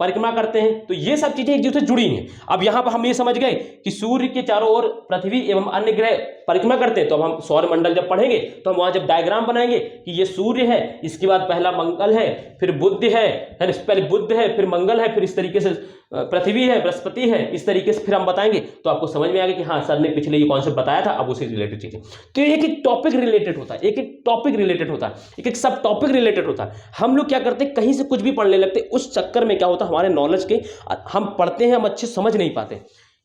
परिक्रमा करते हैं। तो ये सब चीजें एक दूसरे से जुड़ी हैं। अब यहां पर हम ये समझ गए कि सूर्य के चारों ओर पृथ्वी एवं अन्य ग्रह परिक्रमा करते हैं, तो अब हम सौरमंडल जब पढ़ेंगे तो हम वहां जब डायग्राम बनाएंगे कि ये सूर्य है, इसके बाद पहला मंगल है, फिर बुध है, पहले बुध है, फिर मंगल है, फिर इस तरीके से पृथ्वी है, बृहस्पति है, इस तरीके से फिर हम बताएंगे, तो आपको समझ में आएगा कि हाँ सर ने पिछले ये कॉन्सेप्ट बताया था, अब उससे रिलेटेड चीजें। तो एक एक टॉपिक रिलेटेड होता है, एक एक टॉपिक रिलेटेड होता है, एक एक सब टॉपिक रिलेटेड होता है। हम लोग क्या करते हैं, कहीं से कुछ भी पढ़ने लगते, उस चक्कर में क्या होता है, हमारे नॉलेज के हम पढ़ते हैं, हम अच्छे समझ नहीं पाते,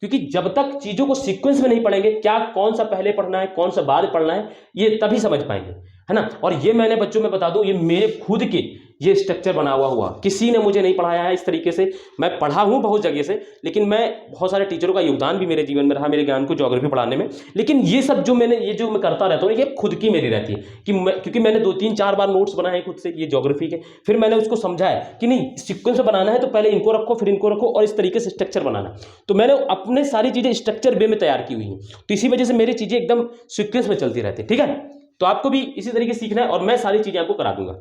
क्योंकि जब तक चीजों को सीक्वेंस में नहीं पढ़ेंगे, क्या कौन सा पहले पढ़ना है, कौन सा बाद पढ़ना है, ये तभी समझ पाएंगे, है ना। और ये मैंने बच्चों में बता दूं, ये मेरे खुद के ये स्ट्रक्चर बना हुआ, किसी ने मुझे नहीं पढ़ाया है इस तरीके से। मैं पढ़ा हूं बहुत जगह से, लेकिन मैं बहुत सारे टीचरों का योगदान भी मेरे जीवन में रहा, मेरे ज्ञान को ज्योग्राफी पढ़ाने में। लेकिन ये सब जो मैं करता रहता हूँ, ये खुद की मेरी रहती है कि क्योंकि मैंने 2-3-4 बार नोट्स बनाए हैं खुद से ये ज्योग्राफी के, फिर मैंने उसको समझाया कि नहीं सीक्वेंस में बनाना है तो पहले इनको रखो, फिर इनको रखो, और इस तरीके से स्ट्रक्चर बनाना। तो मैंने अपने सारी चीजें स्ट्रक्चर वे में तैयार की हुई हैं, तो इसी वजह से मेरी चीजें एकदम सीक्वेंस में चलती रहती है, ठीक है। तो आपको भी इसी तरीके सीखना है, और मैं सारी चीजें आपको करा दूंगा,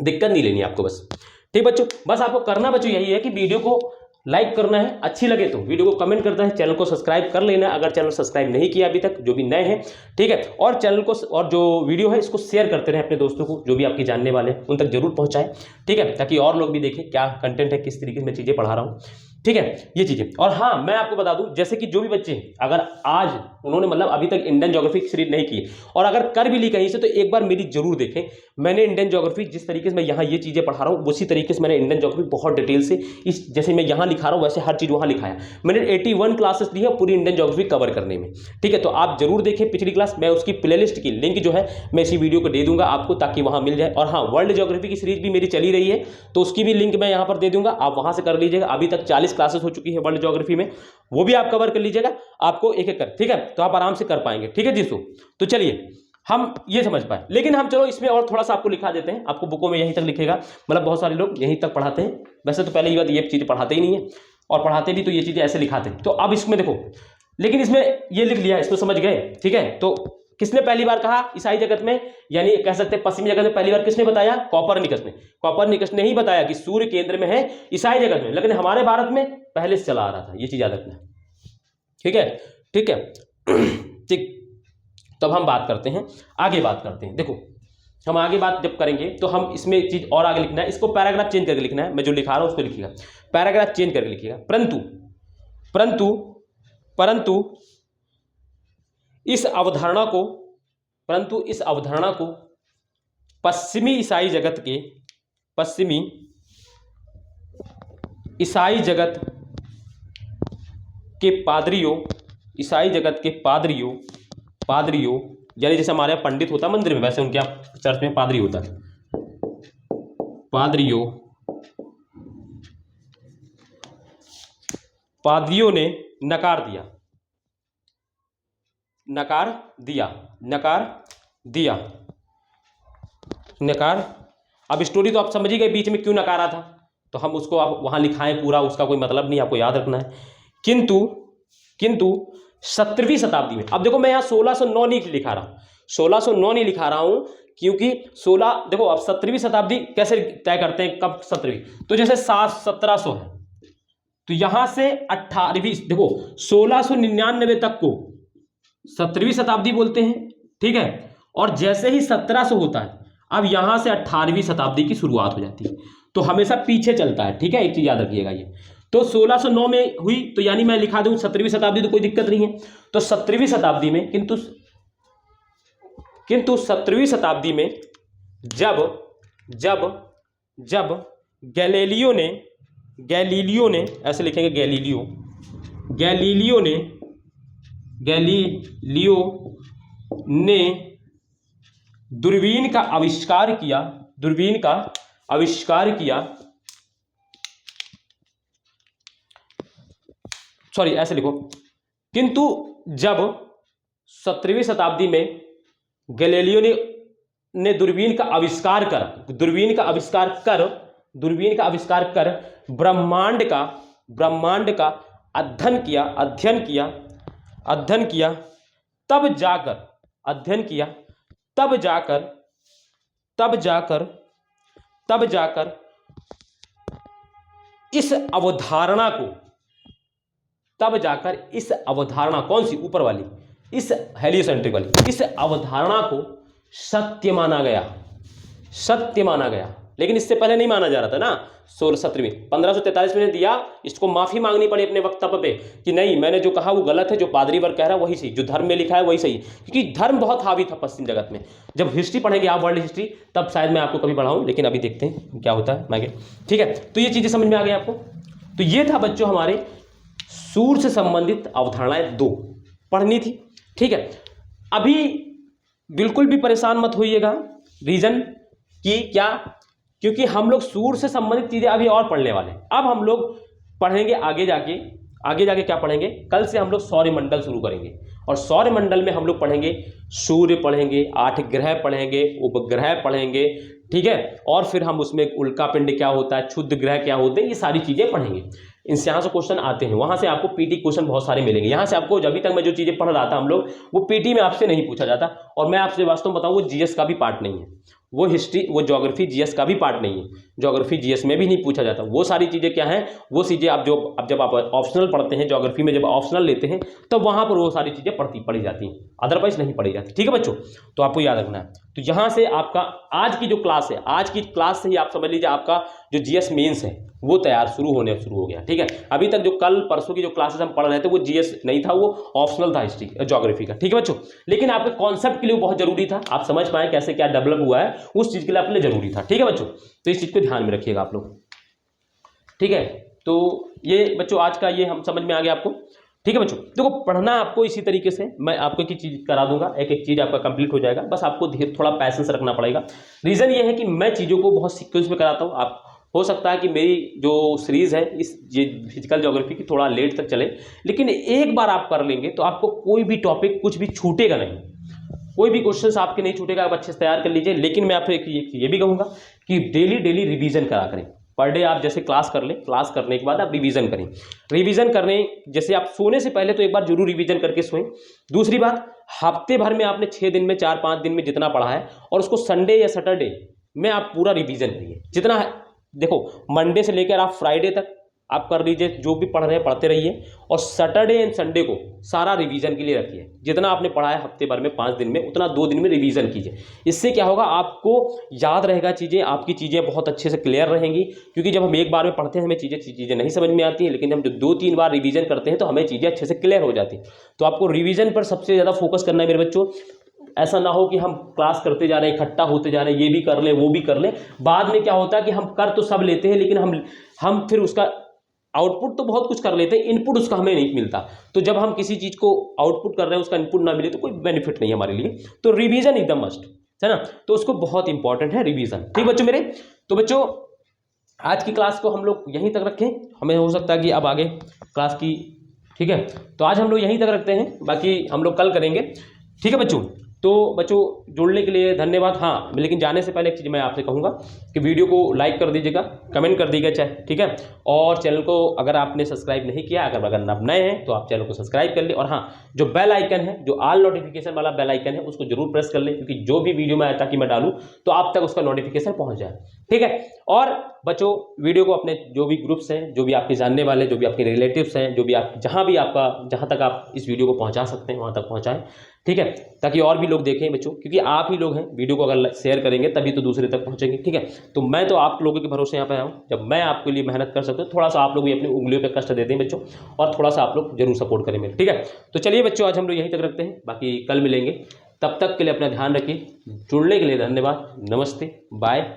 दिक्कत नहीं लेनी आपको बस, ठीक बच्चों। बस आपको करना बच्चों यही है कि वीडियो को लाइक करना है, अच्छी लगे तो वीडियो को कमेंट करना है, चैनल को सब्सक्राइब कर लेना अगर चैनल सब्सक्राइब नहीं किया अभी तक, जो भी नए हैं, ठीक है। और चैनल को और जो वीडियो है इसको शेयर करते रहे अपने दोस्तों को, जो भी आपके जानने वाले हैं उन तक जरूर पहुंचाएं, ठीक है, ताकि और लोग भी देखें क्या कंटेंट है, किस तरीके से मैं चीज़ें पढ़ा रहा हूँ, ठीक है, ये चीज़ें। और हाँ मैं आपको बता दूं, जैसे कि जो भी बच्चे अगर आज उन्होंने मतलब अभी तक इंडियन ज्योग्राफी सीरीज नहीं की, और अगर कर भी ली कहीं से, तो एक बार मेरी जरूर देखें। मैंने इंडियन ज्योग्राफी जिस तरीके से मैं यहाँ ये चीज़ें पढ़ा रहा हूँ, उसी तरीके से मैंने इंडियन ज्योग्राफी बहुत डिटेल से, इस जैसे मैं यहाँ लिखा रहा हूँ वैसे हर चीज़ वहाँ लिखाया। मैंने 81 क्लासेस दी है पूरी इंडियन ज्योग्राफी कवर करने में, ठीक है। तो आप जरूर देखें पिछली क्लास, मैं उसकी प्लेलिस्ट की लिंक जो है मैं इसी वीडियो को दे दूंगा आपको, ताकि वहाँ मिल जाए। और हाँ वर्ल्ड ज्योग्राफी की सीरीज भी मेरी चली रही है, तो उसकी भी लिंक मैं यहाँ पर दे दूंगा, आप वहाँ से कर लीजिएगा। अभी तक 40 क्लासेस हो चुकी है वर्ल्ड ज्योग्राफी में, वो भी आप कवर कर लीजिएगा, आपको एक एक कर, ठीक है, तो आप आराम से कर पाएंगे, ठीक है जीसू। तो चलिए हम ये समझ पाए, लेकिन हम चलो इसमें और थोड़ा सा आपको लिखा देते हैं, आपको बुकों में यहीं तक लिखेगा, मतलब बहुत सारे लोग यहीं तक पढ़ाते हैं, वैसे तो पहले ये बात ये चीज़ पढ़ाते ही नहीं है, और पढ़ाते भी तो ये चीज़ें ऐसे लिखाते हैं। तो अब इसमें देखो, लेकिन इसमें ये लिख लिया, इसको समझ गए, ठीक है। तो किसने पहली बार कहा ईसाई जगत में, यानी कह सकते हैं पश्चिमी जगत में पहली बार किसने बताया, कोपरनिकस ने ही बताया कि सूर्य केंद्र में है ईसाई जगत में, लेकिन हमारे भारत में पहले से चला आ रहा था, ये चीज याद रखना, ठीक है, ठीक है, ठीक। तब हम बात करते हैं, आगे बात करते हैं। देखो हम आगे बात जब करेंगे तो हम इसमें एक चीज और आगे लिखना है, इसको पैराग्राफ चेंज करके लिखना है, मैं जो लिखा रहा हूं उसको लिखिएगा, पैराग्राफ चेंज करके लिखिएगा। परंतु इस अवधारणा को पश्चिमी ईसाई जगत के पादरियों यानी जैसे हमारे यहाँ पंडित होता है मंदिर में, वैसे उनके यहाँ चर्च में पादरी होता है। पादरियों ने नकार दिया, अब स्टोरी तो आप समझ ही गए बीच में क्यों नकारा था, तो हम उसको आप वहां लिखाएं पूरा, उसका कोई मतलब नहीं, आपको याद रखना है। किंतु 17वीं शताब्दी में, अब देखो मैं यहाँ 1609 नहीं लिखा रहा हूं, 1609 नहीं लिखा रहा हूं, क्योंकि 16 देखो अब 17वीं शताब्दी कैसे तय करते हैं कब 17वीं, तो जैसे 1700 है तो यहां से 18वीं, देखो 1699 तक को 17वीं शताब्दी बोलते हैं, ठीक है। और जैसे ही 1700 होता है, अब यहां से 18वीं शताब्दी की शुरुआत हो जाती है, तो हमेशा पीछे चलता है, ठीक है, एक चीज याद रखिएगा ये। तो 1609 में हुई तो यानी मैं लिखा दूं 17वीं शताब्दी, तो कोई दिक्कत नहीं है। तो 17वीं शताब्दी में किंतु 17वीं शताब्दी में जब गैलीलियो ने ऐसे लिखेंगे, गैलीलियो ने दूरबीन का आविष्कार किया, सॉरी ऐसे लिखो, किंतु जब 17वीं शताब्दी में गैलीलियो ने दूरबीन का आविष्कार कर ब्रह्मांड का अध्ययन किया, तब जाकर इस अवधारणा कौन सी, ऊपर वाली, इस हेलियोसेंट्रिक वाली, इस अवधारणा को सत्य माना गया। लेकिन इससे पहले नहीं माना जा रहा था ना, 17वीं 1543 में दिया, इसको माफी मांगनी पड़ी अपने वक्तव्य पे कि नहीं मैंने जो कहा वो गलत है, जो पादरी वर्ग कह रहा है वही सही, जो धर्म में लिखा है वही सही, क्योंकि धर्म बहुत हावी था पश्चिम जगत में। जब हिस्ट्री पढ़ेंगे आप, वर्ल्ड हिस्ट्री, तब शायद मैं आपको कभी पढ़ाऊं, लेकिन अभी देखते हैं क्या होता है आगे, ठीक है। तो ये चीजें समझ में आ गई आपको। तो ये था बच्चों हमारे सूर्य से संबंधित अवधारणाएं 2 पढ़नी थी, ठीक है। अभी बिल्कुल भी परेशान मत होइएगा, रीजन की क्या, क्योंकि हम लोग सूर्य से संबंधित चीजें अभी और पढ़ने वाले हैं। अब हम लोग पढ़ेंगे आगे जाके क्या पढ़ेंगे, कल से हम लोग सौरमंडल शुरू करेंगे, और सौरमंडल में हम लोग पढ़ेंगे सूर्य पढ़ेंगे, 8 ग्रह पढ़ेंगे, उपग्रह पढ़ेंगे, ठीक है। और फिर हम उसमें उल्का पिंड क्या होता है, क्षुद्र ग्रह क्या होते हैं, ये सारी चीजें पढ़ेंगे। इनसे यहाँ से क्वेश्चन आते हैं, वहां से आपको पीटी क्वेश्चन बहुत सारे मिलेंगे। यहाँ से आपको अभी तक मैं जो चीजें पढ़ रहा था हम लोग, वो पीटी में आपसे नहीं पूछा जाता। और मैं आपसे वास्तव में बताऊं, वो जीएस का भी पार्ट नहीं है, वो हिस्ट्री, वो ज्योग्राफी जीएस का भी पार्ट नहीं है, ज्योग्राफी जीएस में भी नहीं पूछा जाता। वो सारी चीजें क्या हैं, वो चीजें आप जब आप ऑप्शनल पढ़ते हैं, ज्योग्राफी में जब ऑप्शनल लेते हैं, तब वहां पर वो सारी चीजें पढ़ी जाती हैं, अदरवाइज नहीं पढ़ी जाती, ठीक है बच्चों। तो आपको याद रखना है। तो यहाँ से आपका आज की जो क्लास है, आज की क्लास से ही आप समझ लीजिए आपका जो जीएस मेंस है वो शुरू हो गया, ठीक है। अभी तक जो कल परसों की जो क्लासेस हम पढ़ रहे थे वो जीएस नहीं था, वो ऑप्शनल था हिस्ट्री ज्योग्राफी का, ठीक है बच्चों। लेकिन आपके कॉन्सेप्ट के लिए बहुत जरूरी था, आप समझ पाए कैसे क्या डेवलप हुआ है, उस चीज के लिए अपने जरूरी था, ठीक है बच्चों। तो इस चीज को ध्यान में रखिएगा आप लोग, ठीक है। तो ये बच्चों आज का ये हम समझ में आ गया आपको, ठीक है बच्चों। देखो पढ़ना आपको इसी तरीके से, मैं आपको एक चीज करा दूंगा, एक एक चीज आपका कंप्लीट हो जाएगा, बस आपको थोड़ा पैसेंस रखना पड़ेगा। रीजन ये है कि मैं चीजों को बहुत सीक्वेंस में कराता हूँ। आप हो सकता है कि मेरी जो सीरीज है ये फिजिकल ज्योग्राफी की थोड़ा लेट तक चले, लेकिन एक बार आप कर लेंगे तो आपको कोई भी टॉपिक कुछ भी छूटेगा नहीं, कोई भी क्वेश्चंस आपके नहीं छूटेगा, आप अच्छे से तैयार कर लीजिए। लेकिन मैं आपको ये भी कहूँगा कि डेली रिवीजन करा करें। पर डे आप जैसे क्लास कर लें, क्लास करने के बाद आप रिवीजन करें। रिवीजन करने जैसे आप सोने से पहले तो एक बार जरूर रिवीजन करके सोएं। दूसरी बात, हफ्ते भर में आपने 6 दिन में 4-5 दिन में जितना पढ़ा है, और उसको संडे या सैटरडे में आप पूरा रिवीजन करिए जितना है। देखो मंडे से लेकर आप फ्राइडे तक आप कर लीजिए, जो भी पढ़ रहे हैं पढ़ते रहिए, और सैटरडे एंड संडे को सारा रिवीजन के लिए रखिए। जितना आपने पढ़ा है हफ्ते भर में 5 दिन में, उतना 2 दिन में रिवीजन कीजिए। इससे क्या होगा, आपको याद रहेगा चीज़ें, आपकी चीज़ें बहुत अच्छे से क्लियर रहेंगी। क्योंकि जब हम एक बार में पढ़ते हैं हमें चीज़ें नहीं समझ में आती हैं, लेकिन हम जब 2-3 बार रिवीजन करते हैं तो हमें चीज़ें अच्छे से क्लियर हो जाती हैं। तो आपको रिवीजन पर सबसे ज़्यादा फोकस करना है मेरे बच्चों। ऐसा ना हो कि हम क्लास करते जा रहे हैं, इकट्ठा होते जा रहे हैं, ये भी कर लें वो भी कर लें, बाद में क्या होता है कि हम कर तो सब लेते हैं, लेकिन हम फिर उसका आउटपुट तो बहुत कुछ कर लेते हैं, इनपुट उसका हमें नहीं मिलता। तो जब हम किसी चीज़ को आउटपुट कर रहे हैं उसका इनपुट ना मिले तो कोई बेनिफिट नहीं है हमारे लिए। तो रिवीजन एकदम मस्ट है ना, तो उसको बहुत इंपॉर्टेंट है रिवीजन। ठीक बच्चों मेरे, तो बच्चों आज की क्लास को हम लोग यहीं तक रखें, हमें हो सकता है कि अब आगे क्लास की, ठीक है, तो आज हम लोग यहीं तक रखते हैं, बाकी हम लोग कल करेंगे। ठीक है बच्चों, तो बच्चों जुड़ने के लिए धन्यवाद। हाँ, लेकिन जाने से पहले एक चीज़ मैं आपसे कहूँगा कि वीडियो को लाइक कर दीजिएगा, कमेंट कर दीजिएगा चाहे, ठीक है, और चैनल को अगर आपने सब्सक्राइब नहीं किया, अगर आप नए हैं तो आप चैनल को सब्सक्राइब कर लें, और हाँ, जो बेल आइकन है, जो ऑल नोटिफिकेशन वाला बेल आइकन है, उसको जरूर प्रेस कर लें, क्योंकि जो भी वीडियो मैं ताकि मैं डालूँ तो आप तक उसका नोटिफिकेशन पहुँच जाए। ठीक है, और बच्चों वीडियो को अपने जो भी ग्रुप्स हैं, जो भी आपके जानने वाले, जो भी आपके रिलेटिव्स हैं, जो भी आप जहाँ भी आपका, जहाँ तक आप इस वीडियो को पहुँचा सकते हैं वहाँ तक पहुँचाएं। ठीक है, ताकि और भी लोग देखें बच्चों, क्योंकि आप ही लोग हैं, वीडियो को अगर शेयर करेंगे तभी तो दूसरे तक पहुंचेंगे। ठीक है, तो मैं तो आप लोगों के भरोसे यहाँ पे आया हूँ, जब मैं आपके लिए मेहनत कर सकता हूँ, थोड़ा सा आप लोग भी अपनी उंगलियों पे कष्ट देते हैं बच्चों, और थोड़ा सा आप लोग जरूर सपोर्ट करें मेरे। ठीक है, तो चलिए बच्चों आज हम लोग यहीं तक रखते हैं, बाकी कल मिलेंगे, तब तक के लिए अपना ध्यान रखिए। जुड़ने के लिए धन्यवाद, नमस्ते, बाय,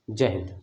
जय हिंद।